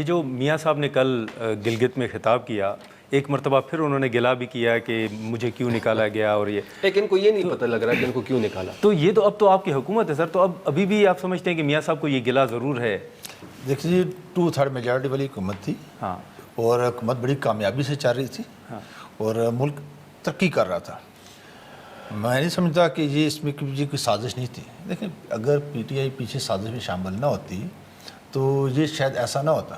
یہ جو میاں صاحب نے کل گلگت میں خطاب کیا، ایک مرتبہ پھر انہوں نے گلا بھی کیا کہ مجھے کیوں نکالا گیا، اور یہ لیکن ان کو یہ نہیں پتہ لگ رہا کہ ان کو کیوں نکالا. تو یہ تو اب تو آپ کی حکومت ہے سر، تو اب ابھی بھی آپ سمجھتے ہیں کہ میاں صاحب کو یہ گلا ضرور ہے؟ دیکھیے 2/3 میجارٹی والی حکومت تھی، ہاں، اور حکومت بڑی کامیابی سے چل رہی تھی، اور ملک ترقی کر رہا تھا. میں نہیں سمجھتا کہ یہ اس میں کوئی سازش نہیں تھی. دیکھیں اگر پی ٹی آئی پیچھے سازش میں شامل نہ ہوتی تو یہ شاید ایسا نہ ہوتا.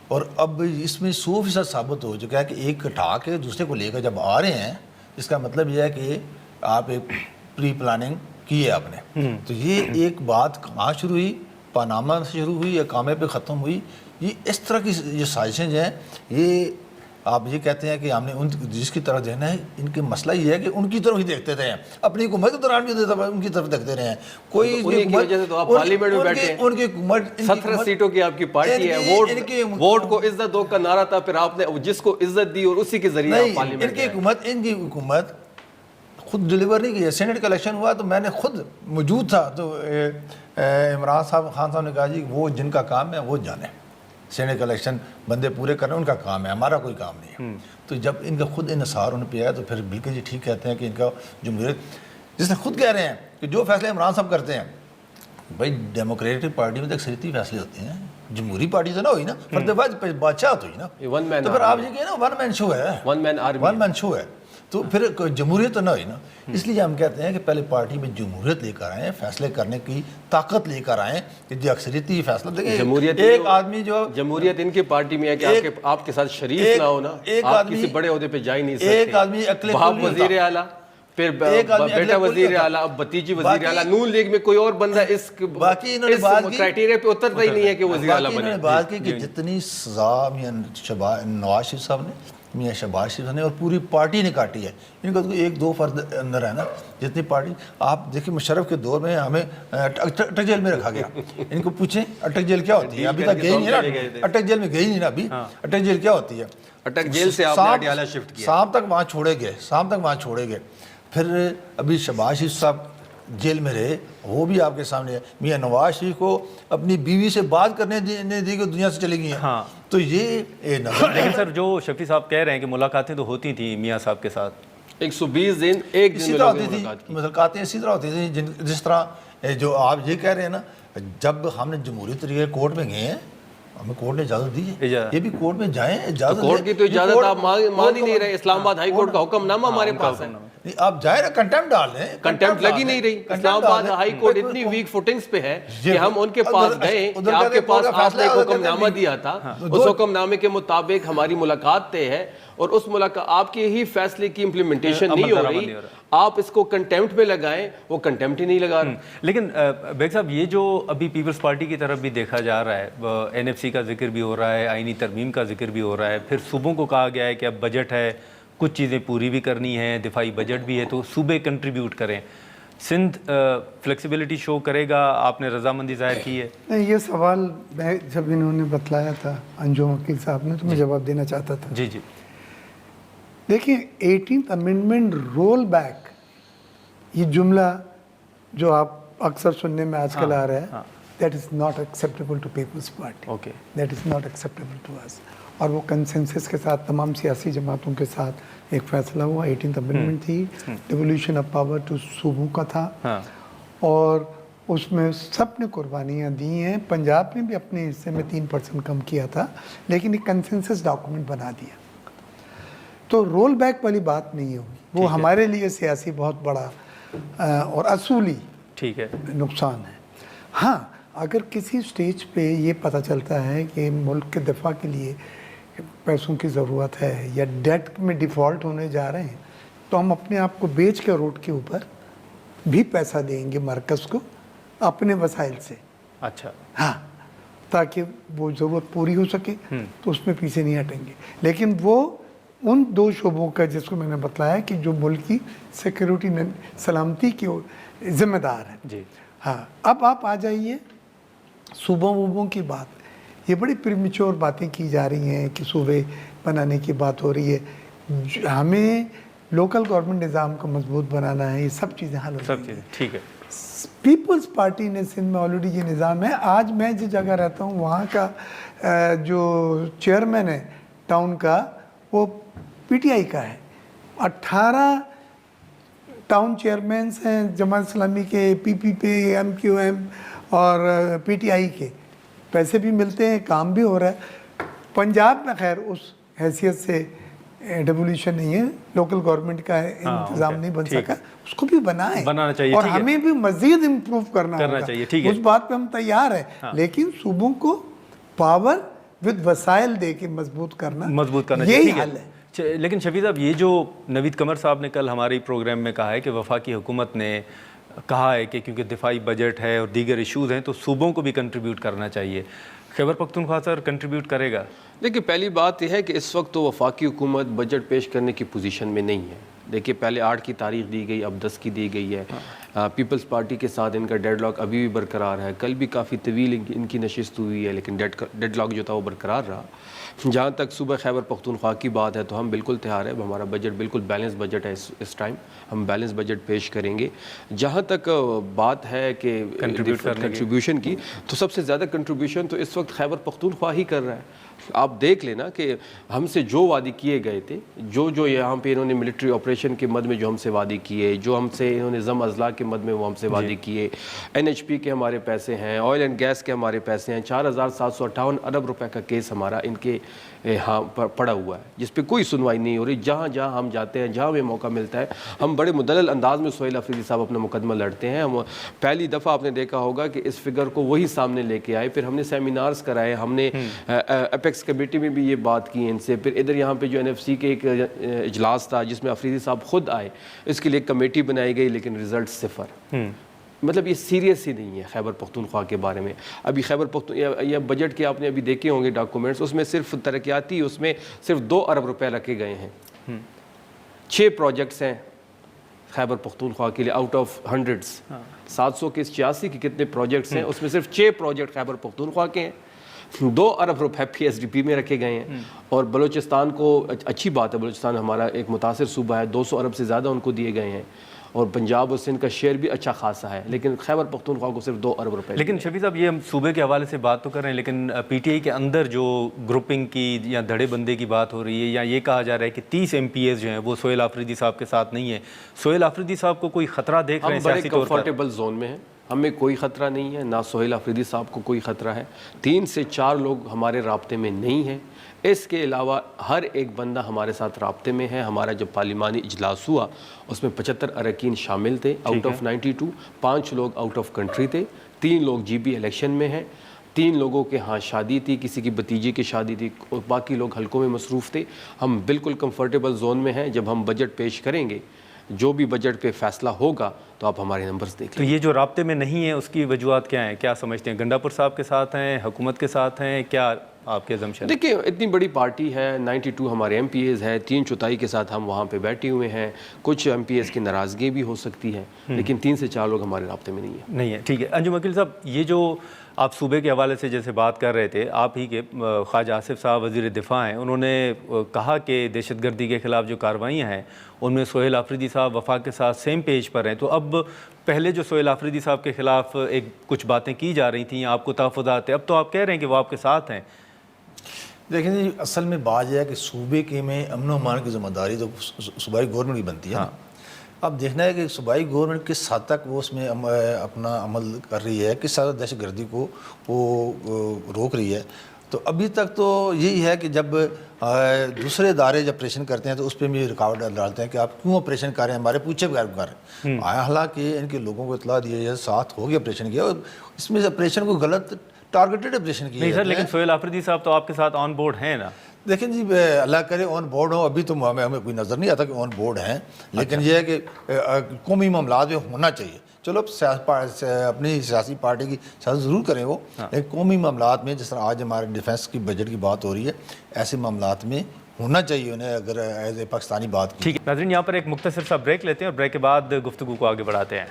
اور اب اس میں 100% ثابت ہو چکا ہے کہ ایک اٹھا کے دوسرے کو لے کر جب آ رہے ہیں، اس کا مطلب یہ ہے کہ آپ ایک پری پلاننگ کی ہے آپ نے. تو یہ ایک بات کہاں شروع ہوئی؟ پاناما سے شروع ہوئی یا کامے پہ ختم ہوئی. یہ اس طرح کی یہ سازشیں جو ہیں، یہ آپ یہ کہتے ہیں کہ ہم نے ان جس کی طرف دیکھنا ہے، ان کے مسئلہ یہ ہے کہ ان کی طرف ہی دیکھتے رہے ہیں، اپنی حکومت کے دوران بھی ان کی طرف دیکھتے رہے ہیں. کوئی انہیں کی وجہ سے تو آپ پارلیمنٹ میں بیٹھے ہیں. ان کی حکومت 17 سیٹوں کی آپ کی پارٹی ہے، ووٹ کو عزت دو کا نعرہ تھا، پھر آپ نے جس کو عزت دی اور اسی کے ذریعے آپ پارلیمنٹ میں. ان کی حکومت خود ڈلیور نہیں کی ہے. سینٹ کا الیکشن ہوا تو میں نے خود موجود تھا، تو عمران خان صاحب نے کہا جی وہ جن کا کام ہے وہ جانے، سینٹ کا الیکشن بندے پورے کرنا ان کا کام ہے، ہمارا کوئی کام نہیں ہے. تو جب ان کا خود انحصار ان پہ آیا تو پھر بالکل جی ٹھیک کہتے ہیں کہ ان کا جمہوریت، جس نے خود کہہ رہے ہیں کہ جو فیصلے عمران صاحب کرتے ہیں، بھائی ڈیموکریٹک پارٹی میں تو اکثریتی فیصلے ہوتے ہیں، جمہوری پارٹی تو نہ ہوئی نا، فرد بادشاہ تو ہوئی نا. تو پھر آپ یہ کہیں نا ون مین شو ہے، ون مین شو ہے، تو پھر جمہوریت تو نہ ہوئی نا. اس لیے ہم کہتے ہیں کہ پہلے پارٹی میں جمہوریت لے کر آئیں، فیصلے کرنے کی طاقت لے کر آئیں کہ جو اکثریتی فیصلہ دیکھیں. جمہوریت ایک آدمی جو جمہوریت ان کی پارٹی میں ہے کہ آپ کے ساتھ شریف نہ ہونا، آپ کسی بڑے عہدے پہ جا ہی نہیں سکتے. ایک آدمی باپ وزیر اعلیٰ، پھر بیٹا وزیر اعلیٰ، اب بھتیجی وزیر اعلیٰ. نون لیگ میں کوئی اور بندہ اس کرائٹیریا پہ اترتا ہی نہیں ہے کہ وزیر اعلیٰ بنے. انہوں نے بات کی کہ جتنی سزا نواز شریف صاحب نے، میاں شہباز شریف نے اور پوری پارٹی نے کاٹی ہے، ان کا تو ایک دو فرد اندر ہے نا. جتنی پارٹی آپ دیکھیں، مشرف کے دور میں ہمیں اٹک جیل میں رکھا گیا. ان کو پوچھیں اٹک جیل کیا ہوتی ہے، ابھی تک گئی نہیں نا، اٹک جیل میں گئی نہیں نا ابھی. اٹک جیل کیا ہوتی ہے؟ اٹک جیل سے آپ نے اڈیالہ شفٹ کیا، شام تک وہاں چھوڑے گئے. پھر ابھی شہباز شریف صاحب جیل میں رہے، وہ بھی آپ کے سامنے ہے. میاں نواز شریف کو اپنی بیوی سے بات کرنے نہیں دی کہ دنیا سے چلی گئی ہیں. تو یہ لیکن سر جو شفیع صاحب کہہ رہے ہیں کہ ملاقاتیں تو ہوتی تھیں میاں صاحب کے ساتھ 120 دن ایک دن میں ہوتی تھی ملاقاتیں، اسی طرح ہوتی تھیں جس طرح جو آپ یہ کہہ رہے ہیں نا. جب ہم نے جمہوری طریقے کورٹ میں گئے ہیں، ہمیں کورٹ نے اجازت دی ہے، یہ بھی کورٹ میں جائیں. اجازت کورٹ کی تو اجازت آپ مان ہی نہیں رہے. اسلام آباد ہائی کورٹ کا حکم نامہ ہمارے پاس ہے، آپ جائیں نا، کنٹمپٹ ڈال لیں. کنٹمپٹ لگی نہیں رہی. اسلام آباد ہائی کورٹ اتنی ویک فوٹنگز پہ ہے کہ ہم ان کے پاس گئے کہ آپ کے پاس آپ نے ایک حکم نامہ دیا تھا، اس حکم نامے کے مطابق ہماری ملاقات طے ہے، اور اس ملاقات آپ کے ہی فیصلے کی امپلیمنٹیشن نہیں ہو رہی. آپ اس کو کنٹمپٹ میں لگائیں، وہ کنٹمپٹ ہی نہیں لگا رہے. لیکن بیگ صاحب یہ جو ابھی پیپلز پارٹی کی طرف بھی دیکھا جا رہا ہے، این ایف سی کا ذکر بھی ہو رہا ہے، آئینی ترمیم کا ذکر بھی ہو رہا ہے، پھر صوبوں کو کہا گیا ہے کہ اب بجٹ ہے، کچھ چیزیں پوری بھی کرنی ہیں، دفاعی بجٹ بھی ہے، تو صوبے کنٹریبیوٹ کریں. سندھ فلیکسیبلٹی شو کرے گا؟ آپ نے رضامندی ظاہر کی ہے؟ نہیں، یہ سوال میں جب انہوں نے بتلایا تھا انجم وکیل صاحب نے تو میں جواب دینا چاہتا تھا. جی جی دیکھیں 18th امینڈمنٹ رول بیک، یہ جملہ جو آپ اکثر سننے میں آج کل آ رہا ہے، that is not acceptable to Peoples Party, that is not acceptable to us. اور وہ کنسنسس کے ساتھ تمام سیاسی جماعتوں کے ساتھ ایک فیصلہ ہوا. 18th امینڈمنٹ تھی، ڈیولیوشن آف پاور ٹو صوبوں کا تھا، اور اس میں سب نے قربانیاں دی ہیں. پنجاب نے بھی اپنے حصے میں 3% کم کیا تھا، لیکن ایک کنسنسس ڈاکومنٹ بنا دیا. تو رول بیک والی بات نہیں ہوگی، وہ ہمارے لیے سیاسی بہت بڑا اور اصولی نقصان ہے. ہاں، اگر کسی سٹیج پہ یہ پتہ چلتا ہے کہ ملک کے دفاع کے لیے پیسوں کی ضرورت ہے یا ڈیٹ میں ڈیفالٹ ہونے جا رہے ہیں، تو ہم اپنے آپ کو بیچ کے روڈ کے اوپر بھی پیسہ دیں گے مرکز کو اپنے وسائل سے. اچھا، ہاں، تاکہ وہ ضرورت پوری ہو سکے، تو اس میں پیچھے نہیں ہٹیں گے. لیکن وہ ان دو شعبوں کا جس کو میں نے بتلایا کہ جو ملک کی سیکیورٹی سلامتی کے ذمہ دار ہیں. جی ہاں، اب آپ آ جائیے صوبوں ووبوں کی بات. یہ بڑی پریمیچور باتیں کی جا رہی ہیں کہ صوبے بنانے کی بات ہو رہی ہے. ہمیں لوکل گورنمنٹ نظام کو مضبوط بنانا ہے، یہ سب چیزیں حل ہو سب چیزیں ٹھیک ہے. پیپلز پارٹی نے سندھ میں آلریڈی یہ نظام ہے. آج میں جس جگہ رہتا ہوں وہاں کا جو چیئرمین ہے ٹاؤن کا وہ پی ٹی آئی کا ہے. 18 ٹاؤن چیئرمینس ہیں جماعت اسلامی کے, پی پی پی, ایم کیو ایم اور پی ٹی آئی کے. پیسے بھی ملتے ہیں, کام بھی ہو رہا ہے. پنجاب میں خیر اس حیثیت سے ڈیولیوشن نہیں ہے, لوکل گورنمنٹ کا انتظام نہیں بن سکا, اس کو بھی بنانا چاہیے. اور ہمیں بھی مزید امپروو کرنا چاہیے. اس بات پہ ہم تیار ہیں, لیکن صوبوں کو پاور ود وسائل دے کے مضبوط کرنا یہی حل ہے. لیکن شفیع صاحب, یہ جو نوید قمر صاحب نے کل ہمارے پروگرام میں کہا ہے کہ وفاقی حکومت نے کہا ہے کہ کیونکہ دفاعی بجٹ ہے اور دیگر ایشوز ہیں تو صوبوں کو بھی کنٹریبیوٹ کرنا چاہیے, خیبر پختونخوا سر کنٹریبیوٹ کرے گا؟ دیکھیے پہلی بات یہ ہے کہ اس وقت تو وفاقی حکومت بجٹ پیش کرنے کی پوزیشن میں نہیں ہے. دیکھیے پہلے 8 کی تاریخ دی گئی, اب 10 کی دی گئی ہے. پیپلز پارٹی کے ساتھ ان کا ڈیڈ لاک ابھی بھی برقرار ہے. کل بھی کافی طویل ان کی نشست ہوئی ہے, لیکن ڈیڈ لاک جو تھا وہ برقرار رہا. جہاں تک صوبہ خیبر پختونخوا کی بات ہے تو ہم بالکل تیار ہے, ہمارا بجٹ بالکل بیلنس بجٹ ہے. اس ٹائم ہم بیلنس بجٹ پیش کریں گے. جہاں تک بات ہے کہ کنٹریبیوشن کی, تو سب سے زیادہ کنٹریبیوشن تو اس وقت خیبر پختونخوا ہی کر رہا ہے. آپ دیکھ لینا کہ ہم سے جو وعدے کیے گئے تھے, جو یہاں پہ انہوں نے ملٹری آپریشن کے مد میں جو ہم سے وعدے کیے, جو ہم سے انہوں نے ضم اضلاع کے مد میں وہ ہم سے وعدے کیے, NHP کے ہمارے پیسے ہیں, آئل اینڈ گیس کے ہمارے پیسے ہیں, 4758 ارب روپے کا کیس ہمارا ان کے ہاں پڑا ہوا ہے, جس پہ کوئی سنوائی نہیں ہو رہی. جہاں جہاں ہم جاتے ہیں, جہاں ہمیں موقع ملتا ہے, ہم بڑے مدلل انداز میں سہیل افریدی صاحب اپنا مقدمہ لڑتے ہیں. ہم پہلی دفعہ آپ نے دیکھا ہوگا کہ اس فگر کو وہی سامنے لے کے آئے, پھر ہم نے سیمینارز کرائے, ہم نے اپیکس کمیٹی میں بھی یہ بات کی ان سے, پھر ادھر یہاں پہ جو NFC کے ایک اجلاس تھا جس میں افریدی صاحب خود آئے, اس کے لیے کمیٹی بنائی گئی, لیکن رزلٹ 0. مطلب یہ سیریس ہی نہیں ہے خیبر پختونخوا کے بارے میں. ابھی خیبر پختونخوا یہ بجٹ کے آپ نے ابھی دیکھے ہوں گے ڈاکومنٹس, اس میں صرف ترقیاتی اس میں صرف 2 ارب روپے رکھے گئے ہیں. 6 پروجیکٹس ہیں خیبر پختونخوا کے لیے آؤٹ آف ہنڈریڈس. 700 کے 86 کے کتنے پروجیکٹس ہیں, اس میں صرف 6 پروجیکٹ خیبر پختونخوا کے ہیں. 2 ارب روپے PSDP میں رکھے گئے ہیں. اور بلوچستان کو, اچھی بات ہے, بلوچستان ہمارا ایک متاثر صوبہ ہے, 200 ارب سے زیادہ ان کو دیے گئے ہیں, اور پنجاب اور سندھ کا شیئر بھی اچھا خاصا ہے, لیکن خیبر پختونخوا کو صرف 2 ارب روپے. لیکن شفیع صاحب یہ ہم صوبے کے حوالے سے بات تو کر رہے ہیں, لیکن PTI کے اندر جو گروپنگ کی یا دھڑے بندے کی بات ہو رہی ہے, یا یہ کہا جا رہا ہے کہ 30 MPs جو ہیں وہ سہیل آفریدی صاحب کے ساتھ نہیں ہیں. سہیل آفریدی صاحب کو کوئی خطرہ دیکھ رہے ہیں سیاسی طور پر؟ ہم بڑے کمفرٹیبل زون میں ہیں, ہمیں کوئی خطرہ نہیں ہے, نہ سہیل آفریدی صاحب کو کوئی خطرہ ہے. 3 سے 4 لوگ ہمارے رابطے میں نہیں ہیں. اس کے علاوہ ہر ایک بندہ ہمارے ساتھ رابطے میں ہے. ہمارا جب پارلیمانی اجلاس ہوا اس میں 75 اراکین شامل تھے آؤٹ آف 92. 5 لوگ آؤٹ آف کنٹری تھے, 3 لوگ GB الیکشن میں ہیں, 3 لوگوں کے ہاں شادی تھی, کسی کی بھتیجی کی شادی تھی, اور باقی لوگ حلقوں میں مصروف تھے. ہم بالکل کمفرٹیبل زون میں ہیں. جب ہم بجٹ پیش کریں گے, جو بھی بجٹ پہ فیصلہ ہوگا, تو آپ ہمارے نمبرز دیکھ لیں. تو یہ جو رابطے میں نہیں ہے اس کی وجوہات کیا ہیں, کیا سمجھتے ہیں؟ گنڈا پور صاحب کے ساتھ ہیں, حکومت کے ساتھ ہیں, کیا آپ کے assumption؟ دیکھیں اتنی بڑی پارٹی ہے, 92 ہمارے MPs ہے, 3/4 کے ساتھ ہم وہاں پہ بیٹھے ہوئے ہیں. کچھ MPs کی ناراضگی بھی ہو سکتی ہے, لیکن 3 سے 4 لوگ ہمارے رابطے میں نہیں ہے. ٹھیک ہے. انجم وکیل صاحب, یہ جو آپ صوبے کے حوالے سے جیسے بات کر رہے تھے, آپ ہی کے خواجہ آصف صاحب وزیر دفاع ہیں, انہوں نے کہا کہ دہشت گردی کے خلاف جو کارروائیاں ہیں ان میں سہیل آفریدی صاحب وفاق کے ساتھ سیم پیج پر ہیں. تو اب پہلے جو سہیل آفریدی صاحب کے خلاف کچھ باتیں کی جا رہی تھیں, آپ کو تحفظات تھے, اب تو آپ کہہ رہے ہیں کہ وہ آپ کے ساتھ ہیں. دیکھیں جی, اصل میں بات یہ ہے کہ صوبے کے میں امن و امان کی ذمہ داری تو صوبائی گورنمنٹ کی بنتی ہے. اب دیکھنا ہے کہ صوبائی گورنمنٹ کس حد تک وہ اس میں اپنا عمل کر رہی ہے, کس حد تک دہشت گردی کو وہ روک رہی ہے. تو ابھی تک تو یہی ہے کہ جب دوسرے ادارے جب آپریشن کرتے ہیں تو اس پہ بھی رکاوٹ ڈالتے ہیں کہ آپ کیوں آپریشن کر رہے ہیں, ہمارے پوچھے بغیر کر رہے ہیں. حالانکہ ان کے لوگوں کو اطلاع دی ہے, ساتھ ہو گیا آپریشن کیا, اور اس میں آپریشن کو غلط ٹارگیٹڈ آپریشن کیا. نہیں سر, لیکن سہیل آفریدی صاحب تو آپ کے ساتھ آن بورڈ ہیں نا. دیکھیں جی, اللہ کرے آن بورڈ ہوں, ابھی تو ہمیں کوئی نظر نہیں آتا کہ آن بورڈ ہیں, لیکن یہ ہے کہ قومی معاملات میں ہونا چاہیے. چلو اپنی سیاسی پارٹی کی سیاست ضرور کریں وہ, لیکن قومی معاملات میں جس طرح آج ہمارے ڈیفنس کی بجٹ کی بات ہو رہی ہے, ایسے معاملات میں ہونا چاہیے انہیں, اگر ایز اے پاکستانی بات کی. ٹھیک ہے ناظرین, یہاں پر ایک مختصر سا بریک لیتے ہیں اور بریک کے بعد گفتگو کو آگے بڑھاتے ہیں.